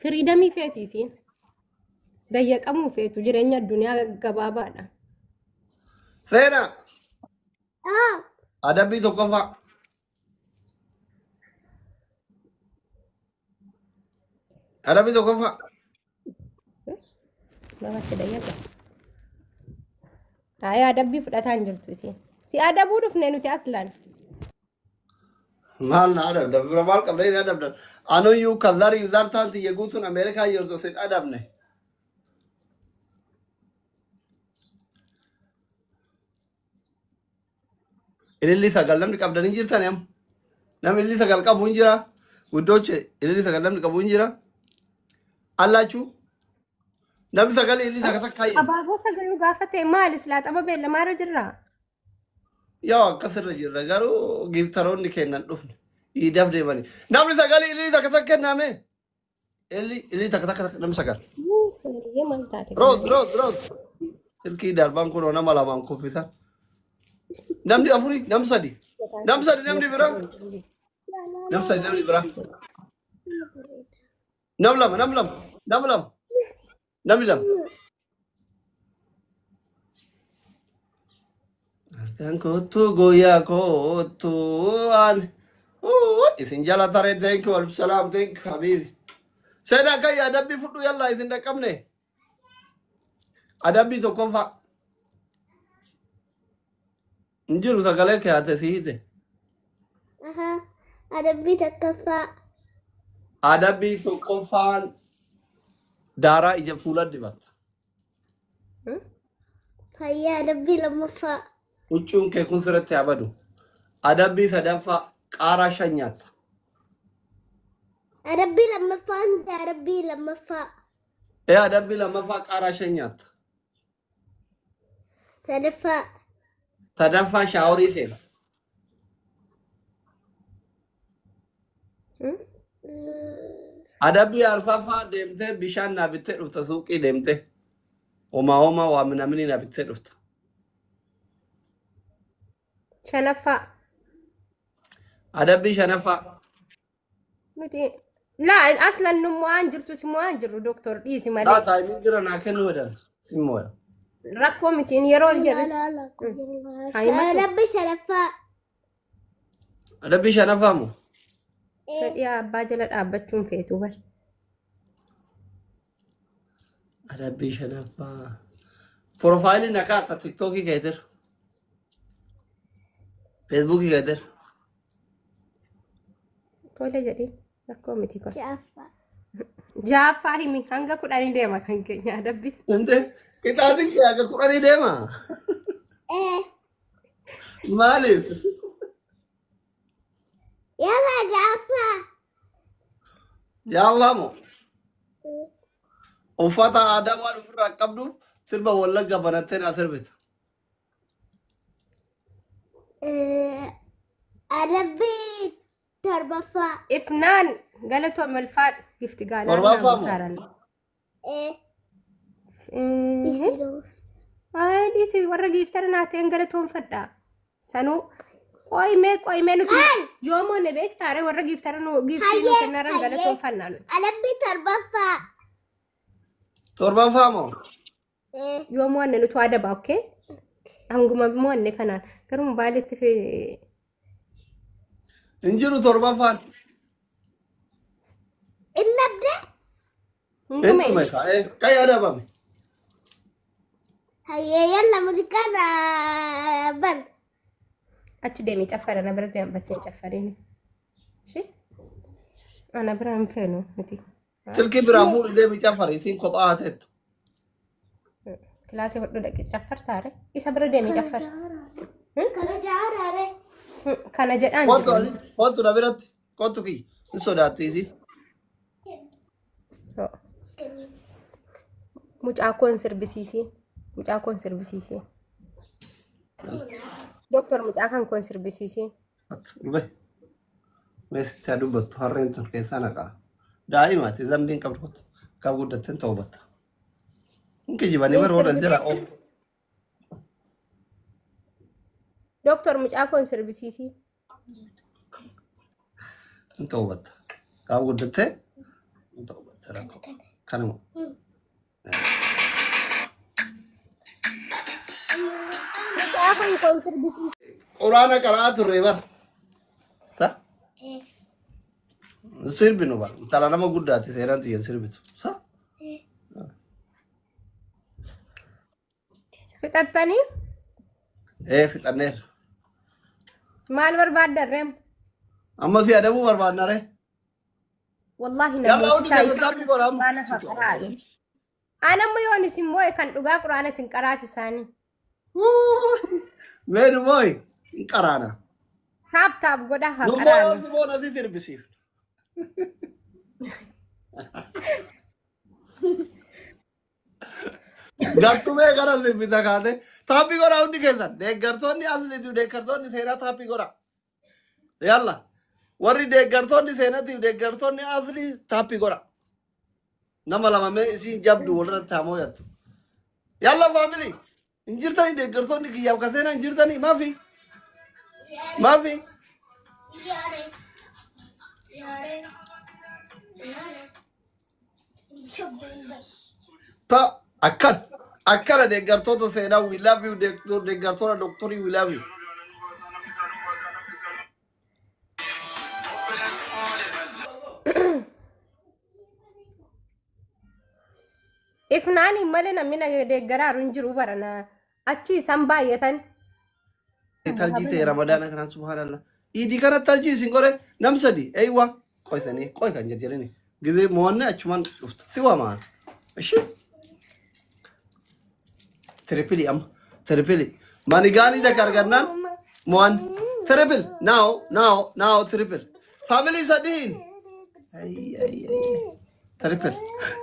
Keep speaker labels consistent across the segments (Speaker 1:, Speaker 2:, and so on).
Speaker 1: Freedom feetiitiin. Dayyaqamuu feetu jireenya addunyaa gabaabaadha.
Speaker 2: Seena. Adabbii tokkoffaa. Adabbii tokkoffaa.
Speaker 1: Namatti dayyaqa. Haa adabbii fudhataa hin jirtu isiin. Si adabuu dhufne nuti aslaan.
Speaker 2: Maal na adabda bira maal qabda hin adabda. Anuyyuu kan zarii zartaanti yeguutuun Ameerikaa jirtu sin adabne. Ililli sagal namni qabdan hin jirtan am. Namni ililli sagal qabu hin jira. Guddooche ililli sagal namni qabu hin jira. Allaachuu. Namni sagal ililli sagal takka hin.
Speaker 1: Abaaboo sagal nu gaafate maal islaa xaba beellamaarra jirraa?
Speaker 2: Yaa akkasirra jirra garuu giiftaroonni kennan dhufne. Iidaf deemanii. Namni sagal ililli takka takka kenname. Ililli takka takka namni sagal.
Speaker 1: Sirriiyyee maal taate?
Speaker 2: Rood. Silkii darbaan kun nama lamaan kuffisa. Namni afuri, namni sadi. Namni bira. Namni sadi, namni bira. Namni lama. Namni lama. Kan kootu goyaa kootu aan. Isin jala taree thank you waalaikumsalam thank you habibi. Seenaa kan adabbii fudhu yalla isin dhaqqabne. Adabbii tokkoffaa. Injiru sagalee kee haate siite.
Speaker 3: Adabbii tokkoffaa.
Speaker 2: Adabbii tokkoffaan daaraa ija fuula dibatta.
Speaker 3: Fayyaa adabbii lammaffaa.
Speaker 2: Huccuun kee kun sirratti abadu. Adabbii sadaffaa qaaraa shan nyaatta.
Speaker 3: Adabbii lammaffaa adabbii lammaffaa.
Speaker 2: Adabbii lammaffaa qaaraa shan nyaatta.
Speaker 3: Sadaffaa.
Speaker 2: Sadaffaa shaaworii seena. Adabbii arfaffaa deemtee bishaan naa bittee dhufta suuqii deemtee. Homaa waa namni naa bittee dhufta.
Speaker 1: Shanaffaa.
Speaker 2: Adabbii shanaffaa.
Speaker 1: Nuti laa aslan nummoo aan jirtu simmoo aan jirru doktor dhiisi malee.
Speaker 2: Laa taa'imni jira naa kennu wadan simmoo.
Speaker 1: Rakkoo mitiin yeroo jedhas.
Speaker 3: Adabbii shanaffaa.
Speaker 2: Adabbii shanaffaa moo?
Speaker 1: Fedhii abbaa jala dhaabbachuun feetu bar.
Speaker 2: Adabbii shanaffaa. Profaayilii nakaa akka tiktookii keetir. Feesbuukii keetir.
Speaker 1: Tole jedhee rakkoo miti kon.
Speaker 3: Ja'affaa.
Speaker 1: Ja'affaa himi hanga 10 deema kan keenya adabbii.
Speaker 2: Ente qixaatiin kee akka 10 deema. Maaliif?
Speaker 3: Yalla ja'affaa.
Speaker 2: Ja'affaa moo? Uffata aadaa waan ofirraa qabduuf sirba wallagga banattee naa sirbita.
Speaker 3: Adabbii torbaffaa.
Speaker 1: Ifnaan galatoo malfaa gifti gaalaa.
Speaker 2: Torbaffaa moo?
Speaker 1: Dhiisi warra giftara naateen galatoonfadha. Sanuu qoyimee nuti yoomoo ne beektaare warra giftara nu giftii nu kennaran galatoonfannaa nuti.
Speaker 3: Adabbii torbaffaa.
Speaker 2: Torbaffaa moo?
Speaker 1: Yoomoo anne nuti waa dabaa okkee? Hanguma moo anne kanaan garuu mobaayilitti fi
Speaker 2: Injiru torbaffaan.
Speaker 3: Innabde.
Speaker 2: Entume kaya adabame.
Speaker 3: Hayyee yalla muuziqaan ban.
Speaker 1: achi deemee caffara na bira deembattee caffarini. Shi? Ana bira hin feenu miti.
Speaker 2: Silkii biraa fuudhii deemee caffari isiin kophaa haateettu.
Speaker 1: Kilaasii hodhu dhaqee caffartaare isa bira deemee caffara.
Speaker 3: Kana jaaraare.
Speaker 1: Kana jedhaan
Speaker 2: Kottu na biratti kottu kiyya hin sodaattiisi.
Speaker 1: Mucaa koon sirbisiisee. Mucaa koon sirbisiisee. Doktor mucaa kan koon sirbisiisee.
Speaker 2: Meeshaa taa dubbattu harreen tun keessaa naqaa. Daa'imaati zambiin qabdu qabu guddatteen ta'uu batta. Inki jibanii bara warra jira oomu.
Speaker 1: Doktor mucaa koon sirbisiisee.
Speaker 2: Hin ta'uu batta. Qabu guddattee hin ta'uu batta. تراكو كانوا
Speaker 1: Aku kontribusi.
Speaker 2: قرآن قرأت الريبر تا سير بينو بار تلا نما قداتي سيران تيجي سير بيتو صح
Speaker 1: Fitattani
Speaker 2: إيه في النير
Speaker 1: maal barbaadda reem.
Speaker 2: أما في أدمو بربان ناره
Speaker 1: Wallahi
Speaker 2: يلا
Speaker 1: namni
Speaker 2: أودي
Speaker 1: isaa
Speaker 2: كذا
Speaker 1: isaa
Speaker 2: تابي كورام
Speaker 1: quraana faqaraadhu. Anamma yoon isin moo'e kan dhugaa quraana isin qaraasisaanii.
Speaker 2: وين موي قرانا
Speaker 1: Taap godha haa
Speaker 2: نمو
Speaker 1: qaraani.
Speaker 2: نمو نزيد تربسيف गट्टू में करा से पिता खाते थापी को राउंड निकलता देख करतो नहीं आज ले तू देख करतो नहीं सेना थापी को रा याल्ला वरी देख करतो नहीं सेना तू देख करतो नहीं आज ले थापी को रा नमला में इसी जब ढूंढ रहा था मोया तू याल्ला फैमिली इंजरता नहीं देख करतो नहीं किया का सेना इंजरता नहीं माफी माफी तो अक्कल देख करतो तो सेना we love you देख करतो ना डॉक्टरी we love you
Speaker 1: Ifnaani malee namni na deeggaraaru hin jiru barana achi isaan baay'atan.
Speaker 2: تلجي تي رمضان كان سبحان الله إيدي كانت تلجي سينغوري نمسدي أيوة كوي ثاني كوي كان جديرني قدي مونا أشمان توا مان ماشي تريبلي تريبلي ماني غاني ده كارغنان موان تريبل ناو تريبل فاميلي سدين أي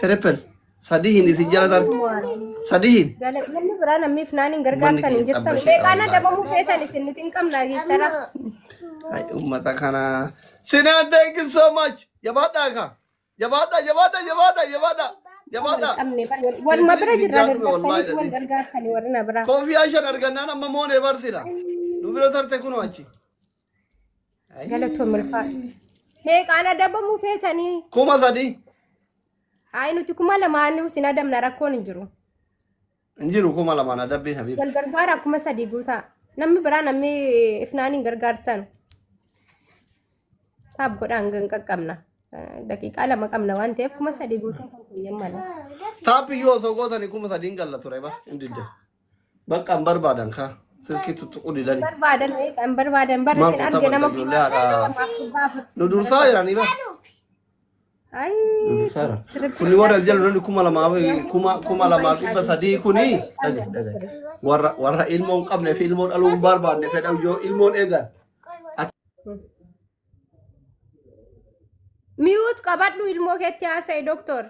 Speaker 2: تريبل سدين دي سجلة سدين
Speaker 1: Namni biraa namni ifnaaniin gargaartan hin jirtan. Beekaan adabamuu feetan isin nuti hin qabnaa giftara.
Speaker 2: Ay ummata kana Sinan thank you so much jabata ka jabata
Speaker 1: Qabne wal ma bira jirra gargaartanii wal gargaartanii warri na biraa.
Speaker 2: kofi ashan argannan amma moone barsira nu bira tarte kuno achi
Speaker 1: Galatoo milfaa. Beekaan adabamuu feetanii.
Speaker 2: kuma sadi
Speaker 1: Ay nuti kuma lamaanuu sin adamna rakkoon hin jiru.
Speaker 2: injiru kuma lamana dabbi habib
Speaker 1: Wal gargaara akkuma sadii guutaa. Namni biraa namni ifnaaniin gargaartan. Taap godhaan gan qaqqabna. Daqiiqaa lama qabna waan ta'eef kuma sadii guutaa kan kunyaan mala.
Speaker 2: tapi yo so gotani kuma sadi ngalla ture ba indidde bakka an barbadan ka sirki tutu didani
Speaker 1: Barbaadan bari sin arge nama
Speaker 2: nu dursa irani ba
Speaker 1: Ay.
Speaker 2: Sara. Kuni warra jalu nanti kuma lama iba sadi kuni. Warra ilmon qabne fi ilmon alum barbaad ne fedhaw yo ilmon egan.
Speaker 1: Miyuut qabadhu ilmoo keetti haasa'e doktor.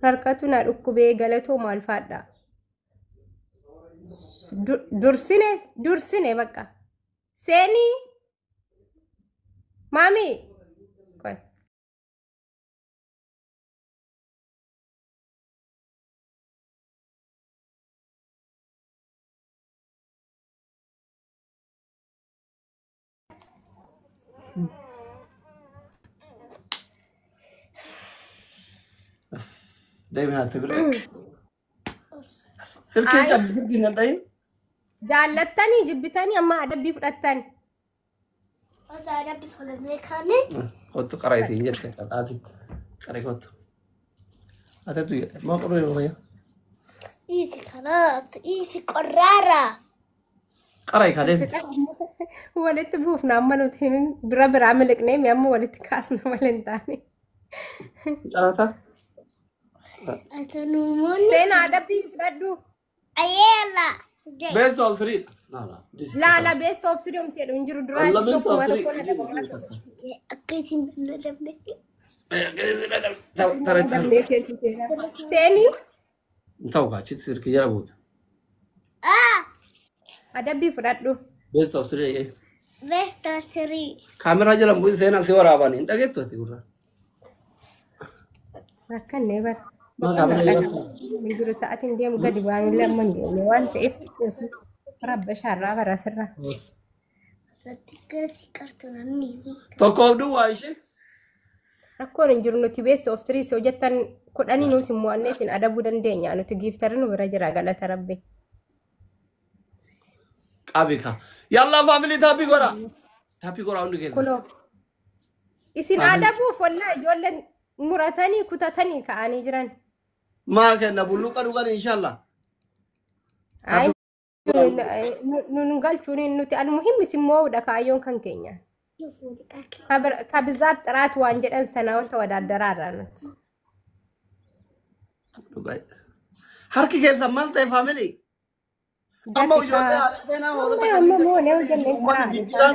Speaker 1: Harkatu na dhukkubee galatoo maal faadha. Dursine bakka. Seenii. Maami.
Speaker 2: Dewi hati beri. Sirki cap sirki nadain.
Speaker 1: Jaallattanii jibbitanii amma adabbii fudhattan.
Speaker 3: Osoo adabbii fudhannee kaane.
Speaker 2: Kottu karaa itti hin jette qaqaati. Qaree kottu. Ate tu maa qorroo yoo fayyaa.
Speaker 3: Isi kanaatu isi qorraara.
Speaker 2: Qaraa ikaadeem.
Speaker 1: Walitti buufna amma nuti bira biraa miliqnee mi amma walitti kaasna malee hin taane.
Speaker 2: Qarata.
Speaker 3: Atunumoonni.
Speaker 1: Seenaa adabbii fudhadhu.
Speaker 3: Ayeela.
Speaker 2: Best of three.
Speaker 1: Laala best of three omti jedhu hin jiru duraas tokkuma tokko na dabala.
Speaker 3: Akka isin na dabne.
Speaker 1: Dabnee keetti seenaa. Seenii
Speaker 2: Tahu kah cit sirki jara buut.
Speaker 1: adabbii fudhadhu.
Speaker 2: Best of three.
Speaker 3: Besta sirii.
Speaker 2: Kamera jalan buat seenaa si waraabani. Dhageettu ati gurra.
Speaker 1: Akkanne bara.
Speaker 2: Maa kamera jalan.
Speaker 1: Min jiru sa'aatiin deemu gadi waan lamman deemne waan ta'eef xiqqoosi rabba shaarraa bara sirra.
Speaker 3: Asatti gasi qartoonanii.
Speaker 2: Tokkoof duwwaa ishee.
Speaker 1: Rakkoon hin jiru nuti beessa of sirii soo jettan kudhanii nuus immoo annee isin adabuu dandeenya nuti giiftarri nu bira jira galata rabbi.
Speaker 2: Qabika. Yalla family tapi gora. Tapi gora hundi keessa.
Speaker 1: Kunoo isin adabuuf wallaa ijoolleen muratanii kutatanii ka'anii jiran.
Speaker 2: Maa kenna bulluqa dhugan inshallah.
Speaker 1: Ay nun galchuun nuti almuhimmi simmoodha kaayyoon kan keenya. Kabizat ጥራት ዋን jedhan sana wanta wadaadaraadha nuti.
Speaker 2: Harki keessa maal ta'e family? Amma ijoollee haadha seenaa hoolota kan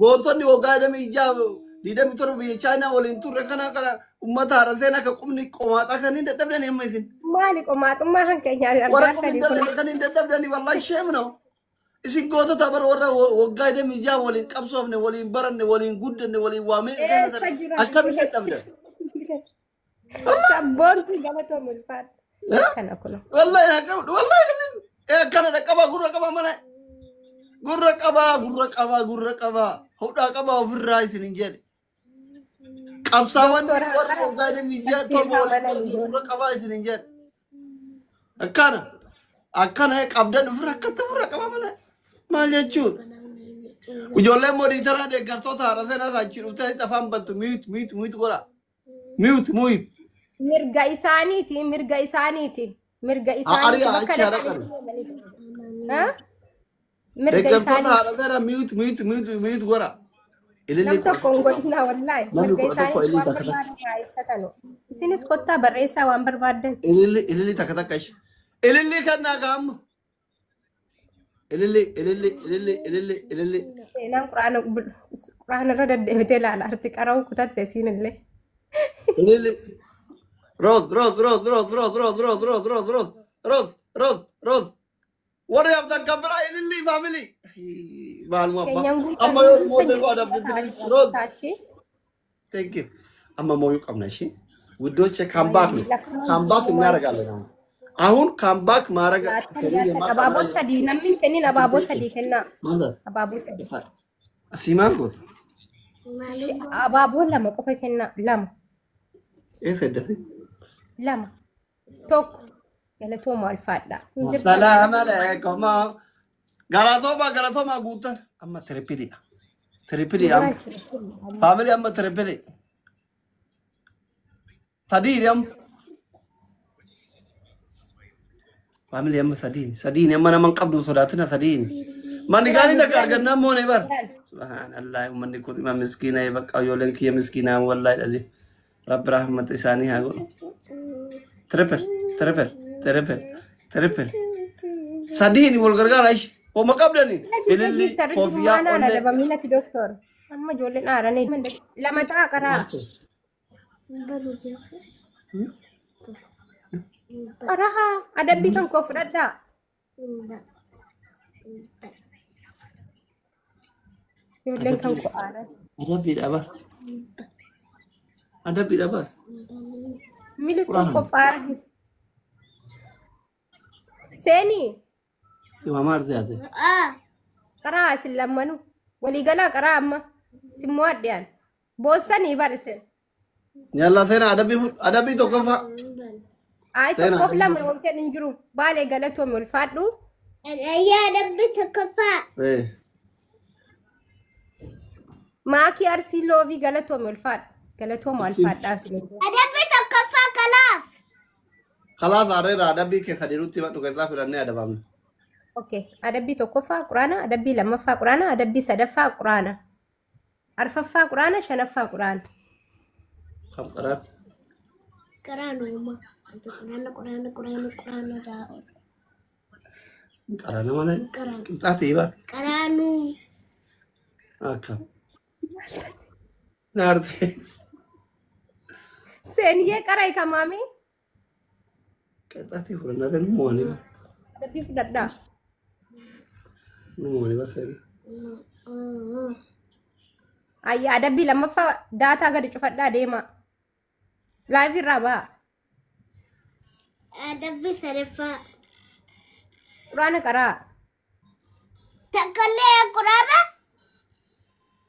Speaker 2: gootonni waggaa jedhame ijaa diidami torba biyya chaayinaa waliin turre kana ummata haadha seenaa akka qubni qomaaxaa kan hin dadhabdan amma isin.
Speaker 1: Maali qomaaxummaa kan keenyaa argaatanii kun
Speaker 2: kan hin dadhabdani wallahi sheemno. Isin gootota bara warra waggaa jedhame ijaa waliin qabsoofne waliin baranne waliin guddanne waliin waamee akkamitti dadhabdan.
Speaker 1: Sabboontu gabatoo mulfaata. Kana kuno.
Speaker 2: Wallahi kana da qaba gurra qaba mana gurra qaba hudha qaba ofirraa isin hin jedhe qabsaawwan warra waggaa jedhame ijaa torba gurra qaba isin hin jedhe akkana qabdan ofirra akkatti ofirra qaba mana maal jechuun ijoolleen mooditaraa deeggartoota haadha seenaa achi dhuftee afaan bantu miit gora miit
Speaker 1: mirga isaaniiti mirga isaaniiti bakka dhaqanii mirga isaaniiti
Speaker 2: haadha seenaa miit gora
Speaker 1: nam tokkoon godhina wallaahi mirga isaaniiti waan barbaadan ibsatanu isinis kottaa barreessaa waan barbaaddan
Speaker 2: ililli takka ishi ililli kannaa kaamma ililli
Speaker 1: seenaan quraana irra deddeebitee ilaala arti qara'uu kutatte isiin illee
Speaker 2: ililli rood warri haftan kan biraa ililli family maaluma amma yoo mootel waa dabdi please rood thank you amma mooyuu qabna ishee ውዶቼ ካምባክ እናደርጋለን አሁን ካምባክ ማረጋ
Speaker 1: አባቦ ሰዲ ነምን ከኒን አባቦ ሰዲ ከና አባቦ ሰዲ
Speaker 2: ሲማንጎ
Speaker 1: አባቦ ለማ ቆፈ ከና ለማ
Speaker 2: ኤፈደፊ
Speaker 1: ለማ ቶክ ገለቶ ማልፋዳ
Speaker 2: ሰላም አለይኩም ገለቶማ ጉተን አማ ትሪፕሊ ፋሚሊ አማ ትሪፕሊ Sadin family amma sadin amma naman qabdu sodatina sadin mani gani da karganna mo ne bar subhanallah manni kun imam miskina ya baqa yolen ki miskina wallahi dadi rabb rahmat isani ha go triple sadin wal gargara ish o maqabdani illi kofiya
Speaker 1: onne da bamina ki doctor amma jolen arane lamata qara Araha, ada bikin kau Freda. Yulen kan kau ada.
Speaker 2: Ada bid apa?
Speaker 1: Milik kau parah. Seni.
Speaker 2: Mama arti ada.
Speaker 1: Kara silam manu. Wali gala kara amma. Semua dia. Bosan ibar sen.
Speaker 2: Yalla sena adabi to kafa
Speaker 1: ay to kof lam mumkin injuru bale galato mul fadu
Speaker 3: ya adabi to kafa
Speaker 1: ma ki arsi lovi galato mul fad asli
Speaker 3: adabi to kafa
Speaker 2: kalas are adabi ke sadiruti waktu ke safiranne adabam
Speaker 1: okay adabi to kofa qur'ana adabi lamma fa qur'ana adabi sadafa qur'ana arfafa qur'ana shanafa qur'ana
Speaker 2: kam Quran
Speaker 3: Quran
Speaker 2: mana kita tiba
Speaker 3: Quran
Speaker 2: akam narte
Speaker 1: sen ye karai kamami
Speaker 2: kita tiba nare mo ni
Speaker 1: adabi fudadda
Speaker 2: mo ni ba khair
Speaker 1: ayya adabi lamma fa data ga cufadda dema live raba
Speaker 3: adabi sarifa
Speaker 1: Quran kara
Speaker 3: takalle Quran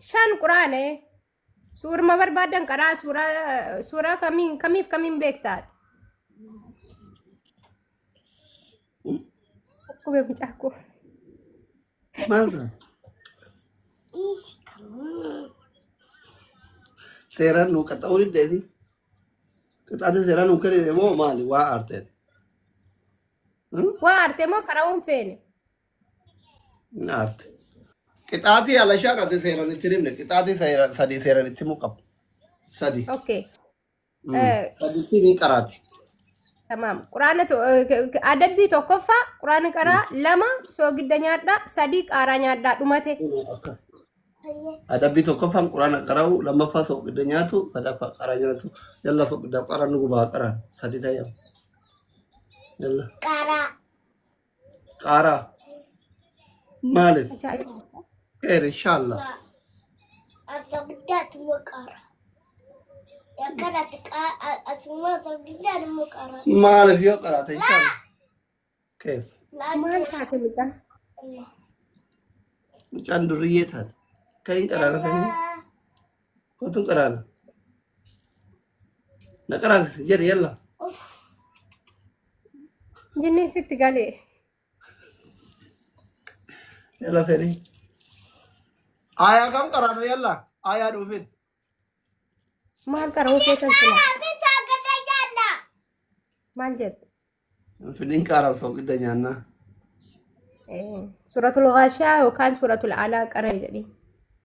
Speaker 1: shan Quran سور ما بربادن قرا سورة كمين بيكتات أكو بيمتحكو
Speaker 2: مالك سيران نو كتاوري ديدي كتاتي سيران نو كري مو مالي وارتي
Speaker 1: وارتي ما قراون فين
Speaker 2: نارت كتاتي على شارع سيران التريم كتاتي سيران سدي سيران التمو كب سدي
Speaker 1: اوكي
Speaker 2: سدي تيمي كراتي
Speaker 1: تمام قرآن أدبي توقفا قرآن قرا لما سو قدنيا دا صديق أرانيا دا دمته
Speaker 2: Adabi tokko fan Qur'aana qara'u lammaffaa tokko gidda nyaatu sadaffaa qaraa nyaatu yalla tokko gidda qaraan nugu baa qaraan sadi ta'e yalla qaraa maalif kheer inshallah
Speaker 3: أصدقت مقارا يا كانت أسمع صدقت مقارا
Speaker 2: maalif yoo qaraate inshallah keef
Speaker 1: maal taate mucaa
Speaker 2: mucaan duriyyee taate kayin qaraana ta'e kotun qaraana na qaraate jedhe yalla
Speaker 1: jinni sitti galee
Speaker 2: yalla fedhi aayaa kam qaraana yalla aayaa dhuufin
Speaker 1: maal qara'uu feetan sila maal jedhe
Speaker 2: fidin qaraa tokko gidda nyaannaa
Speaker 1: suratul ghaashiyaa yookaan suratul alaa qara jedhee